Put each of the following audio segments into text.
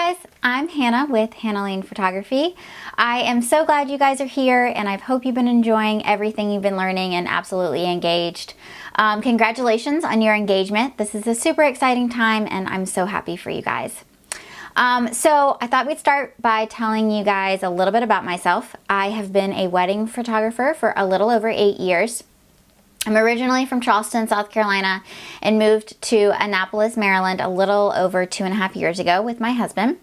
guys, I'm Hannah with Hannah Lane Photography. I am so glad you guys are here and I hope you've been enjoying everything you've been learning and absolutely engaged. Congratulations on your engagement. This is a super exciting time and I'm so happy for you guys. So I thought we'd start by telling you guys a little bit about myself. I have been a wedding photographer for a little over 8 years. I'm originally from Charleston, South Carolina, and moved to Annapolis, Maryland a little over 2.5 years ago with my husband.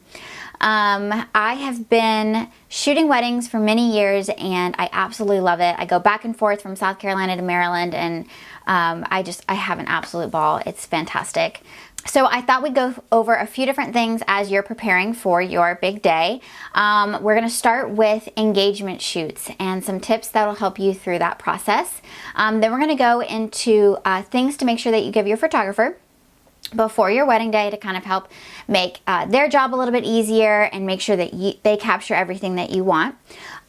I have been shooting weddings for many years and I absolutely love it. I go back and forth from South Carolina to Maryland and I have an absolute ball. It's fantastic. So I thought we'd go over a few different things as you're preparing for your big day. We're going to start with engagement shoots and some tips that will help you through that process. Then we're going to go into things to make sure that you give your photographer before your wedding day to kind of help make their job a little bit easier and make sure that they capture everything that you want.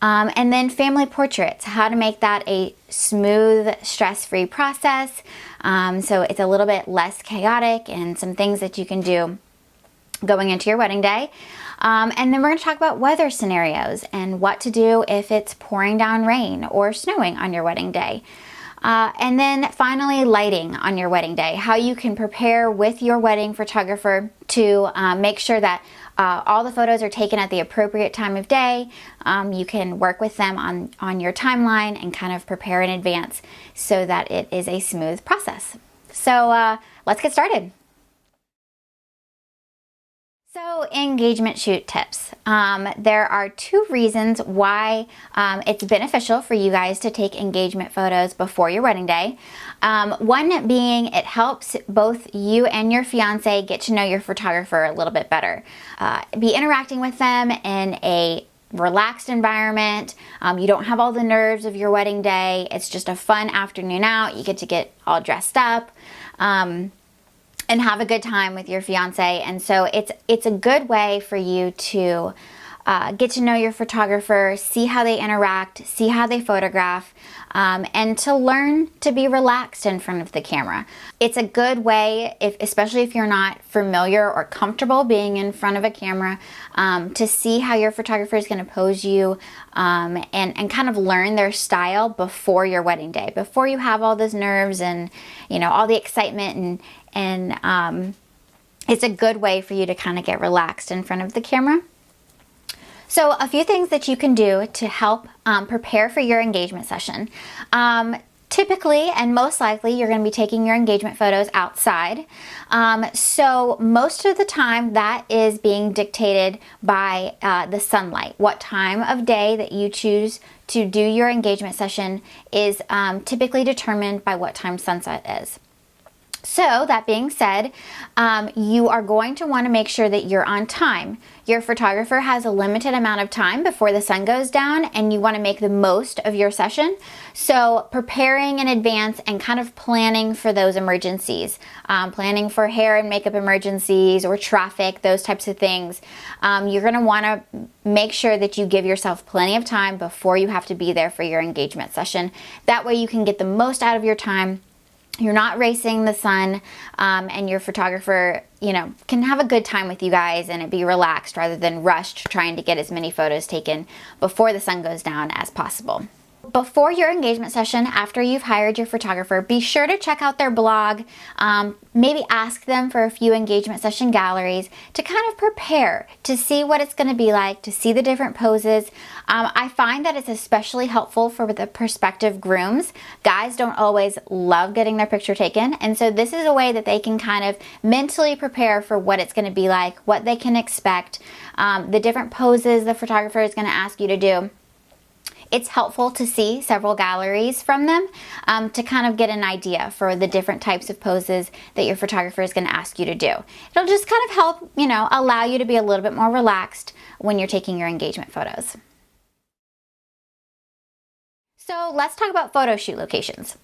And then family portraits, how to make that a smooth, stress-free process. So it's a little bit less chaotic and some things that you can do going into your wedding day. And then we're going to talk about weather scenarios and what to do if it's pouring down rain or snowing on your wedding day. And then finally, lighting on your wedding day, how you can prepare with your wedding photographer to make sure that all the photos are taken at the appropriate time of day. You can work with them on your timeline and kind of prepare in advance so that it is a smooth process. So let's get started. So engagement shoot tips. There are 2 reasons why it's beneficial for you guys to take engagement photos before your wedding day. One being it helps both you and your fiance get to know your photographer a little bit better. Be interacting with them in a relaxed environment. You don't have all the nerves of your wedding day. It's just a fun afternoon out. You get all dressed up. And have a good time with your fiance. And so it's a good way for you to get to know your photographer, see how they interact, see how they photograph, and to learn to be relaxed in front of the camera. It's a good way, especially if you're not familiar or comfortable being in front of a camera, to see how your photographer is going to pose you and kind of learn their style before your wedding day, before you have all those nerves and all the excitement and it's a good way for you to kind of get relaxed in front of the camera. So a few things that you can do to help prepare for your engagement session. Typically and most likely you're going to be taking your engagement photos outside. So most of the time that is being dictated by the sunlight. What time of day that you choose to do your engagement session is typically determined by what time sunset is. So that being said, you are going to want to make sure that you're on time. Your photographer has a limited amount of time before the sun goes down and you want to make the most of your session. So preparing in advance and kind of planning for those emergencies, planning for hair and makeup emergencies or traffic, those types of things. You're going to want to make sure that you give yourself plenty of time before you have to be there for your engagement session. That way you can get the most out of your time. You're not racing the sun, and your photographer, can have a good time with you guys and it be relaxed rather than rushed trying to get as many photos taken before the sun goes down as possible. Before your engagement session, after you've hired your photographer, be sure to check out their blog, maybe ask them for a few engagement session galleries to kind of prepare to see what it's going to be like, to see the different poses. I find that it's especially helpful for the prospective grooms. Guys don't always love getting their picture taken, and so this is a way that they can kind of mentally prepare for what it's going to be like, what they can expect, the different poses the photographer is going to ask you to do. It's helpful to see several galleries from them to kind of get an idea for the different types of poses that your photographer is going to ask you to do. It'll just kind of help, allow you to be a little bit more relaxed when you're taking your engagement photos. So let's talk about photo shoot locations.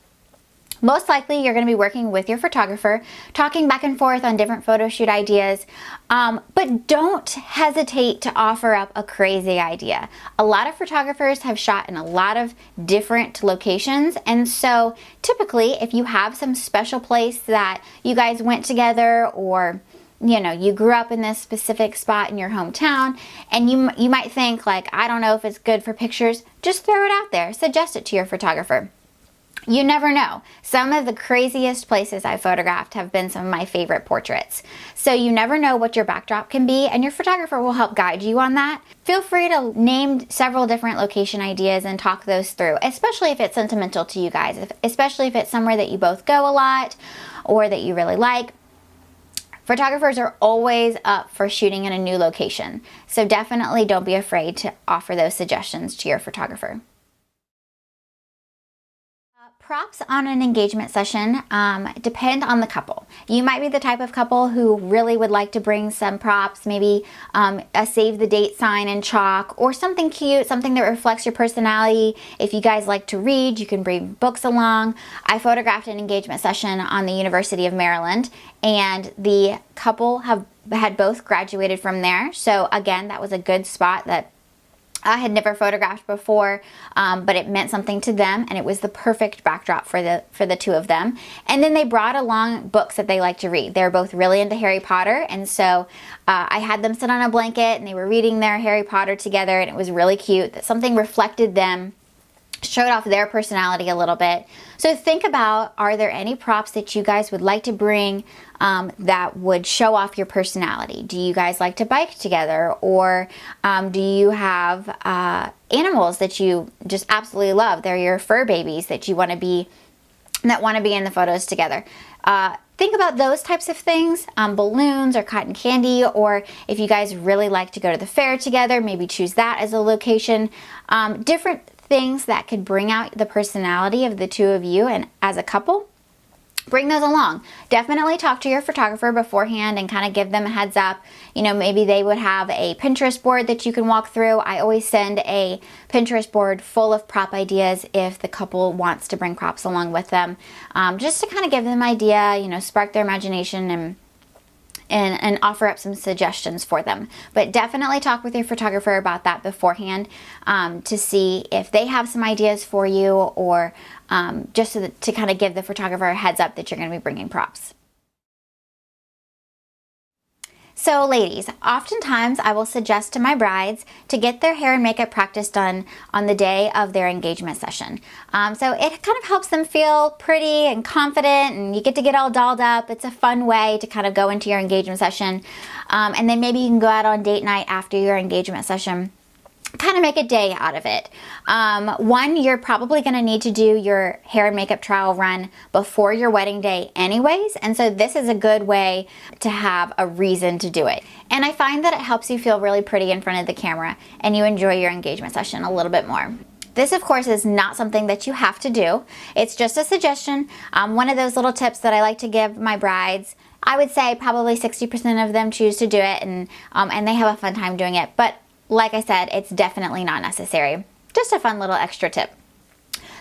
Most likely you're going to be working with your photographer, talking back and forth on different photo shoot ideas, but don't hesitate to offer up a crazy idea. A lot of photographers have shot in a lot of different locations, and so typically if you have some special place that you guys went together, or you know, you grew up in this specific spot in your hometown, and you might think like, I don't know if it's good for pictures. Just throw it out there. Suggest it to your photographer. You never know. Some of the craziest places I photographed have been some of my favorite portraits. So you never know what your backdrop can be, and your photographer will help guide you on that. Feel free to name several different location ideas and talk those through, especially if it's sentimental to you guys, especially if it's somewhere that you both go a lot or that you really like. Photographers are always up for shooting in a new location, so definitely don't be afraid to offer those suggestions to your photographer. Props on an engagement session depend on the couple. You might be the type of couple who really would like to bring some props, maybe a save the date sign in chalk, or something cute, something that reflects your personality. If you guys like to read, you can bring books along. I photographed an engagement session on the University of Maryland, and the couple had both graduated from there. So again, that was a good spot that I had never photographed before, but it meant something to them, and it was the perfect backdrop for the two of them. And then they brought along books that they like to read. They're both really into Harry Potter, and so I had them sit on a blanket, and they were reading their Harry Potter together, and it was really cute. That something reflected them, showed off their personality a little bit. So think about, are there any props that you guys would like to bring that would show off your personality? Do you guys like to bike together, or do you have animals that you just absolutely love? They're your fur babies that you want to be in the photos together. Think about those types of things, balloons or cotton candy, or if you guys really like to go to the fair together, maybe choose that as a location. Different things that could bring out the personality of the two of you and as a couple. Bring those along. Definitely talk to your photographer beforehand and kind of give them a heads up. You know, maybe they would have a Pinterest board that you can walk through. I always send a Pinterest board full of prop ideas if the couple wants to bring props along with them, just to kind of give them an idea, you know, spark their imagination and offer up some suggestions for them. But definitely talk with your photographer about that beforehand, to see if they have some ideas for you, or just to kind of give the photographer a heads up that you're going to be bringing props. So ladies, oftentimes I will suggest to my brides to get their hair and makeup practice done on the day of their engagement session. So it kind of helps them feel pretty and confident, and you get to get all dolled up. It's a fun way to kind of go into your engagement session. And then maybe you can go out on date night after your engagement session. Kind of make a day out of it. One, you're probably going to need to do your hair and makeup trial run before your wedding day anyways, and so this is a good way to have a reason to do it. And I find that it helps you feel really pretty in front of the camera, and you enjoy your engagement session a little bit more. This, of course, is not something that you have to do. It's just a suggestion. One of those little tips that I like to give my brides. I would say probably 60% of them choose to do it, and they have a fun time doing it. But like I said, it's definitely not necessary. Just a fun little extra tip.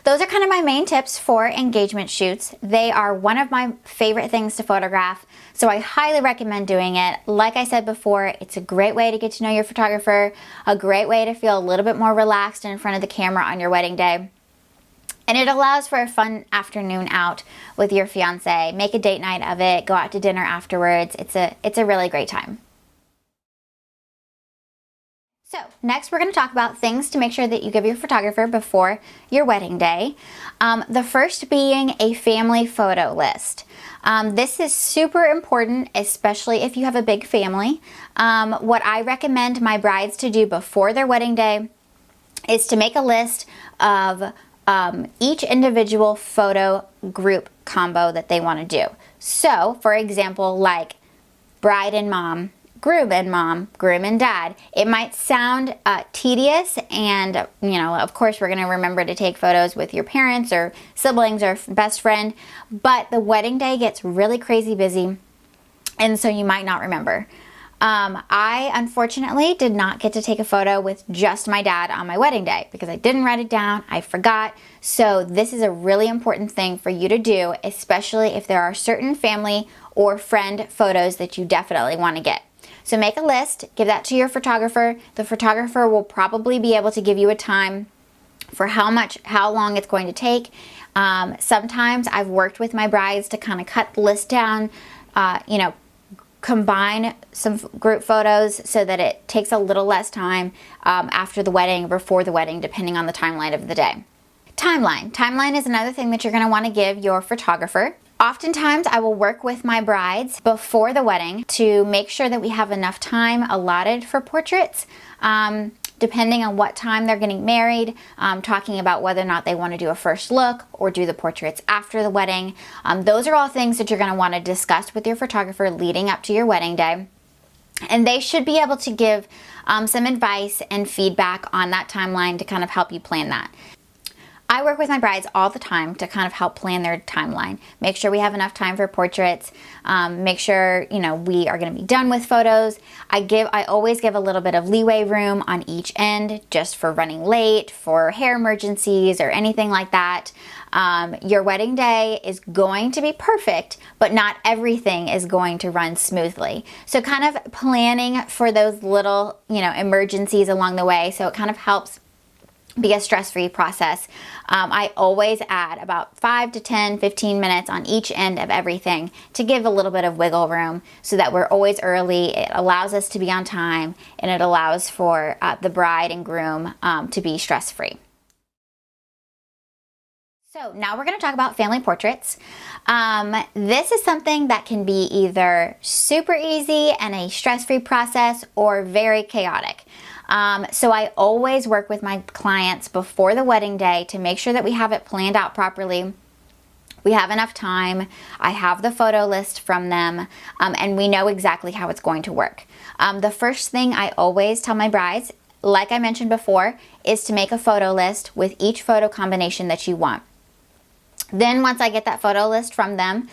Those are kind of my main tips for engagement shoots. They are one of my favorite things to photograph, so I highly recommend doing it. Like I said before, it's a great way to get to know your photographer, a great way to feel a little bit more relaxed in front of the camera on your wedding day. And it allows for a fun afternoon out with your fiance. Make a date night of it, go out to dinner afterwards. It's a really great time. So next we're going to talk about things to make sure that you give your photographer before your wedding day. The first being a family photo list. This is super important, especially if you have a big family. What I recommend my brides to do before their wedding day is to make a list of each individual photo group combo that they want to do. So, for example, like bride and mom, groom and mom, groom and dad. It might sound tedious, and you know, of course we're going to remember to take photos with your parents or siblings or best friend, but the wedding day gets really crazy busy, and so you might not remember. I unfortunately did not get to take a photo with just my dad on my wedding day because I didn't write it down, I forgot. So this is a really important thing for you to do, especially if there are certain family or friend photos that you definitely want to get. So make a list, give that to your photographer. The photographer will probably be able to give you a time for how long it's going to take. Sometimes I've worked with my brides to kind of cut the list down, combine some group photos so that it takes a little less time after the wedding, before the wedding, depending on the timeline of the day. Timeline. Timeline is another thing that you're going to want to give your photographer. Oftentimes, I will work with my brides before the wedding to make sure that we have enough time allotted for portraits. Depending on what time they're getting married, talking about whether or not they want to do a first look or do the portraits after the wedding. Those are all things that you're going to want to discuss with your photographer leading up to your wedding day. And they should be able to give some advice and feedback on that timeline to kind of help you plan that. I work with my brides all the time to kind of help plan their timeline. Make sure we have enough time for portraits. Make sure, we are going to be done with photos. I always give a little bit of leeway room on each end, just for running late, for hair emergencies, or anything like that. Your wedding day is going to be perfect, but not everything is going to run smoothly. So kind of planning for those little, emergencies along the way, so it kind of helps be a stress-free process. I always add about 5 to 10, 15 minutes on each end of everything to give a little bit of wiggle room so that we're always early. It allows us to be on time, and it allows for the bride and groom to be stress-free. So now we're going to talk about family portraits. This is something that can be either super easy and a stress-free process, or very chaotic. So I always work with my clients before the wedding day to make sure that we have it planned out properly. We have enough time. I have the photo list from them, and we know exactly how it's going to work. The first thing I always tell my brides, like I mentioned before, is to make a photo list with each photo combination that you want. Then once I get that photo list from them,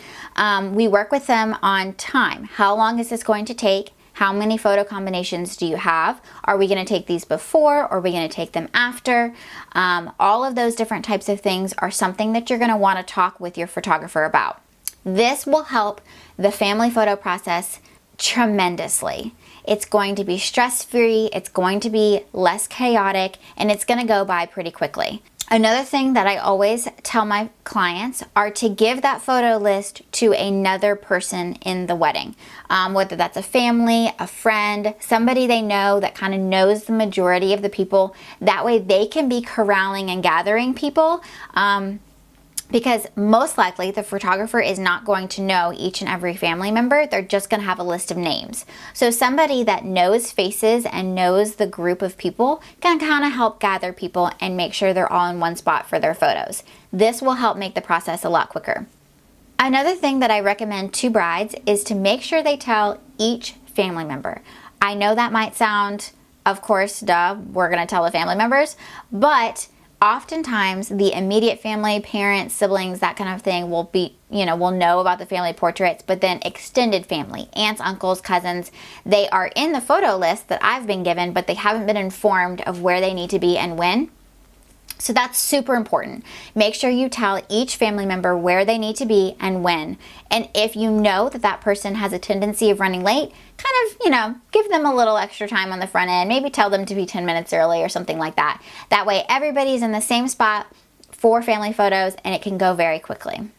we work with them on time. How long is this going to take? How many photo combinations do you have? Are we going to take these before, or are we going to take them after? All of those different types of things are something that you're going to want to talk with your photographer about. This will help the family photo process tremendously. It's going to be stress-free, it's going to be less chaotic, and it's going to go by pretty quickly. Another thing that I always tell my clients are to give that photo list to another person in the wedding, whether that's a family, a friend, somebody they know that kind of knows the majority of the people. That way they can be corralling and gathering people, because most likely the photographer is not going to know each and every family member. They're just going to have a list of names. So somebody that knows faces and knows the group of people can kind of help gather people and make sure they're all in one spot for their photos. This will help make the process a lot quicker. Another thing that I recommend to brides is to make sure they tell each family member. I know that might sound, of course, duh, we're going to tell the family members, but oftentimes the immediate family, parents, siblings, that kind of thing will know about the family portraits, but then extended family, aunts, uncles, cousins, they are in the photo list that I've been given, but they haven't been informed of where they need to be and when. So that's super important. Make sure you tell each family member where they need to be and when. And if you know that that person has a tendency of running late, kind of, give them a little extra time on the front end. Maybe tell them to be 10 minutes early or something like that. That way everybody's in the same spot for family photos, and it can go very quickly.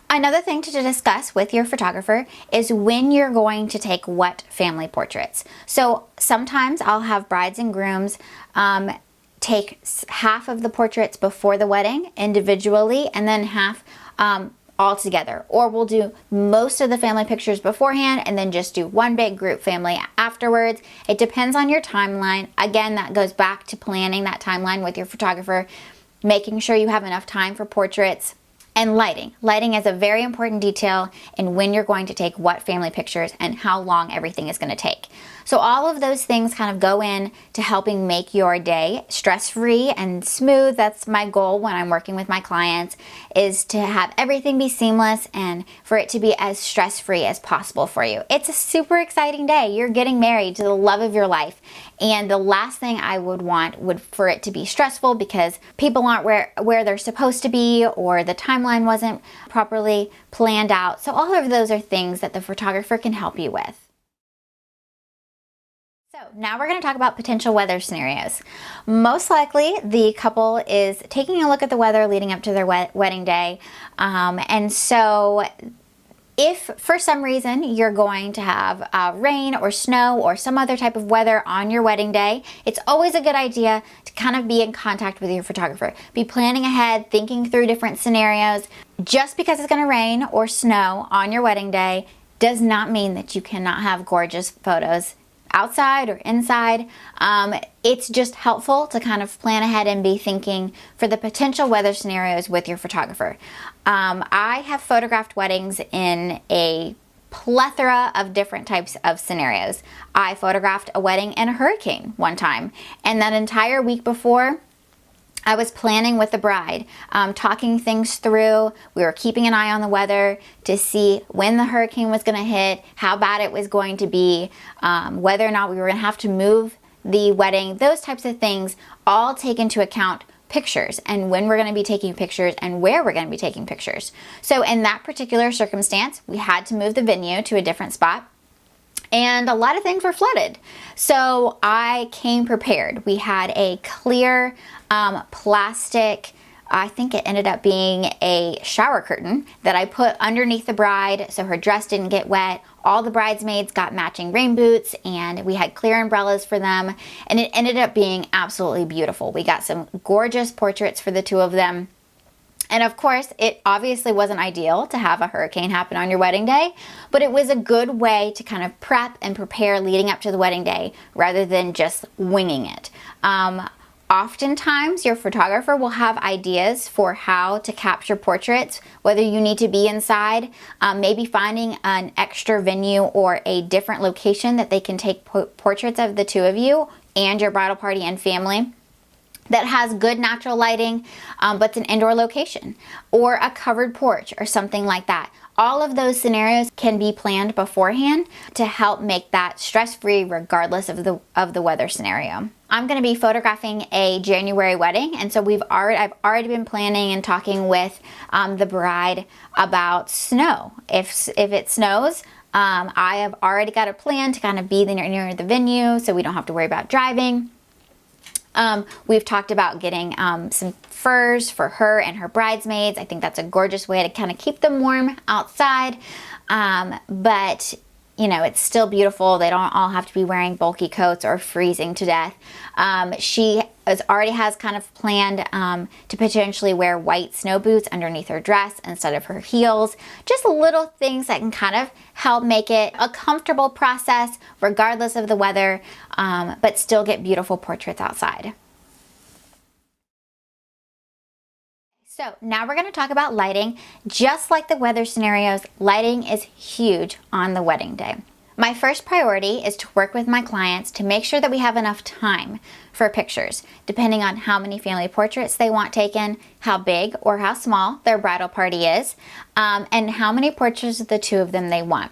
Another thing to discuss with your photographer is when you're going to take what family portraits. So sometimes I'll have brides and grooms take half of the portraits before the wedding individually, and then half all together. Or we'll do most of the family pictures beforehand and then just do one big group family afterwards. It depends on your timeline. Again, that goes back to planning that timeline with your photographer, making sure you have enough time for portraits. And lighting. Lighting is a very important detail in when you're going to take what family pictures and how long everything is going to take. So all of those things kind of go in to helping make your day stress-free and smooth. That's my goal when I'm working with my clients, is to have everything be seamless and for it to be as stress-free as possible for you. It's a super exciting day. You're getting married to the love of your life. And the last thing I would want would for it to be stressful because people aren't where they're supposed to be, or the timeline wasn't properly planned out. So all of those are things that the photographer can help you with. So now we're going to talk about potential weather scenarios. Most likely the couple is taking a look at the weather leading up to their wedding day. And so If for some reason you're going to have rain or snow or some other type of weather on your wedding day, it's always a good idea to kind of be in contact with your photographer. Be planning ahead, thinking through different scenarios. Just because it's going to rain or snow on your wedding day does not mean that you cannot have gorgeous photos outside or inside. It's just helpful to kind of plan ahead and be thinking for the potential weather scenarios with your photographer. I have photographed weddings in a plethora of different types of scenarios. I photographed a wedding in a hurricane one time, and that entire week before, I was planning with the bride, talking things through. We were keeping an eye on the weather to see when the hurricane was going to hit, how bad it was going to be, whether or not we were going to have to move the wedding. Those types of things all take into account pictures and when we're going to be taking pictures and where we're going to be taking pictures. So in that particular circumstance, we had to move the venue to a different spot. And a lot of things were flooded. So I came prepared. We had a clear plastic, I think it ended up being a shower curtain that I put underneath the bride so her dress didn't get wet. All the bridesmaids got matching rain boots, and we had clear umbrellas for them. And it ended up being absolutely beautiful. We got some gorgeous portraits for the two of them. And of course, it obviously wasn't ideal to have a hurricane happen on your wedding day, but it was a good way to kind of prep and prepare leading up to the wedding day rather than just winging it. Oftentimes, your photographer will have ideas for how to capture portraits, whether you need to be inside, maybe finding an extra venue or a different location that they can take portraits of the two of you and your bridal party and family that has good natural lighting, but it's an indoor location, or a covered porch or something like that. All of those scenarios can be planned beforehand to help make that stress-free regardless of the weather scenario. I'm going to be photographing a January wedding, and so I've already been planning and talking with the bride about snow. If it snows, I have already got a plan to kind of be near the venue so we don't have to worry about driving. We've talked about getting some furs for her and her bridesmaids. I think that's a gorgeous way to kind of keep them warm outside. But you know, it's still beautiful. They don't all have to be wearing bulky coats or freezing to death. She already has kind of planned to potentially wear white snow boots underneath her dress instead of her heels. Just little things that can kind of help make it a comfortable process regardless of the weather, but still get beautiful portraits outside. So now we're going to talk about lighting. Just like the weather scenarios, lighting is huge on the wedding day. My first priority is to work with my clients to make sure that we have enough time for pictures, depending on how many family portraits they want taken, how big or how small their bridal party is, and how many portraits of the two of them they want.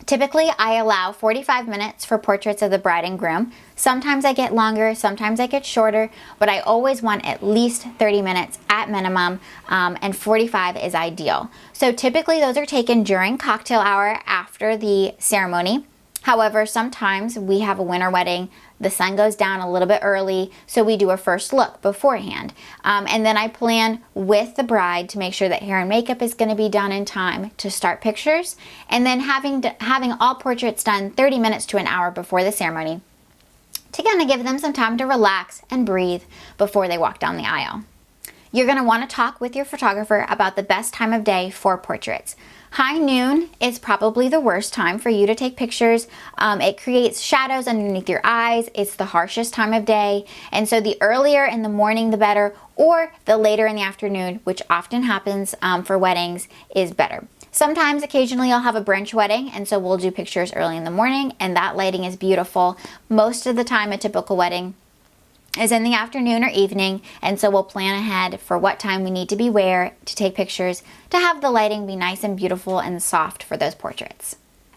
Typically, I allow 45 minutes for portraits of the bride and groom. Sometimes I get longer, sometimes I get shorter, but I always want at least 30 minutes at minimum, and 45 is ideal. So typically those are taken during cocktail hour after the ceremony. However, sometimes we have a winter wedding, the sun goes down a little bit early, so we do a first look beforehand. And then I plan with the bride to make sure that hair and makeup is going to be done in time to start pictures, and then having all portraits done 30 minutes to an hour before the ceremony to kind of give them some time to relax and breathe before they walk down the aisle. You're going to want to talk with your photographer about the best time of day for portraits. High noon is probably the worst time for you to take pictures. It creates shadows underneath your eyes. It's the harshest time of day. And so the earlier in the morning, the better, or the later in the afternoon, which often happens for weddings, is better. Sometimes, occasionally, I'll have a brunch wedding, and so we'll do pictures early in the morning, and that lighting is beautiful. Most of the time, a typical wedding is in the afternoon or evening, and so we'll plan ahead for what time we need to be where to take pictures to have the lighting be nice and beautiful and soft for those portraits.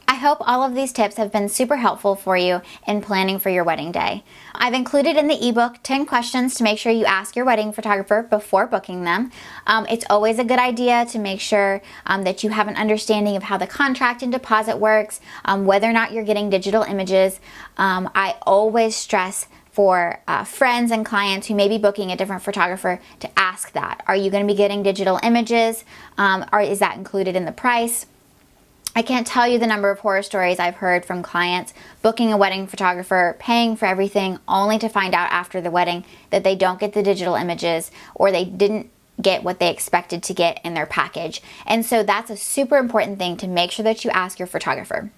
I hope all of these tips have been super helpful for you in planning for your wedding day. I've included in the ebook 10 questions to make sure you ask your wedding photographer before booking them. It's always a good idea to make sure that you have an understanding of how the contract and deposit works, whether or not you're getting digital images. I always stress for friends and clients who may be booking a different photographer to ask that. Are you going to be getting digital images? Or is that included in the price? I can't tell you the number of horror stories I've heard from clients booking a wedding photographer, paying for everything, only to find out after the wedding that they don't get the digital images or they didn't get what they expected to get in their package. And so that's a super important thing to make sure that you ask your photographer.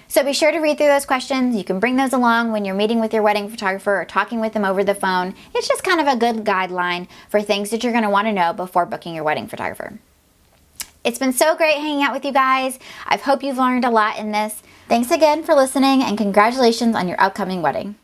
So be sure to read through those questions. You can bring those along when you're meeting with your wedding photographer or talking with them over the phone. It's just kind of a good guideline for things that you're going to want to know before booking your wedding photographer. It's been so great hanging out with you guys. I hope you've learned a lot in this. Thanks again for listening, and congratulations on your upcoming wedding.